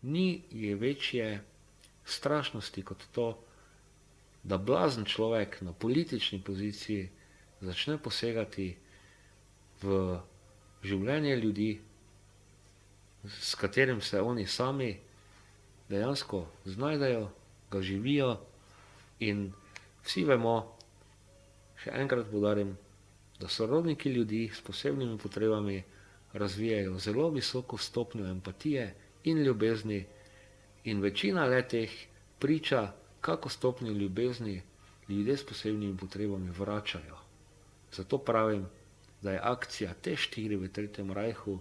Ni je večje strašnosti kot to, da blazen človek na politični poziciji začne posegati v življenje ljudi, s katerim se oni sami dejansko znajdejo, ga živijo in vsi vemo, še enkrat poudarim, da sorodniki ljudi s posebnimi potrebami razvijajo zelo visoko stopnjo empatije in ljubezni in večina le-teh priča, kako stopnjo ljubezni ljudje s posebnimi potrebami vračajo. Zato pravim, da je akcija T4 v Tretjem rajhu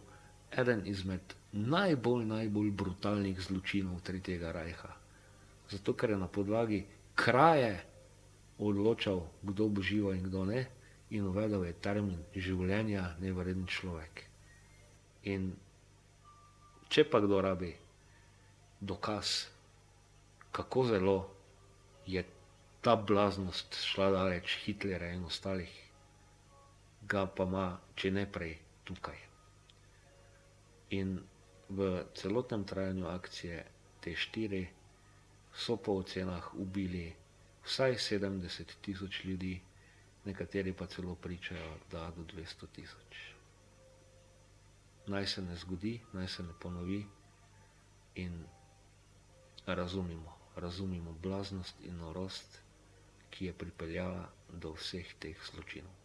eden izmed najbolj brutalnih zločinov Tretjega rajha. Zato, ker je na podlagi kraje odločal, kdo bo živel in kdo ne, in uvedel je termin življenja nevreden človek. In če pa kdo rabi dokaz, kako zelo je ta blaznost šla daleč Hitlerja in ostalih, ga pa ima, če ne prej, tukaj. In v celotnem trajanju akcije T4 so po ocenah ubili vsaj 70.000 ljudi, nekateri pa celo pričajo, da do 200.000. Naj se ne zgodi, naj se ne ponovi in razumimo blaznost in norost, ki je pripeljala do vseh teh zločinov.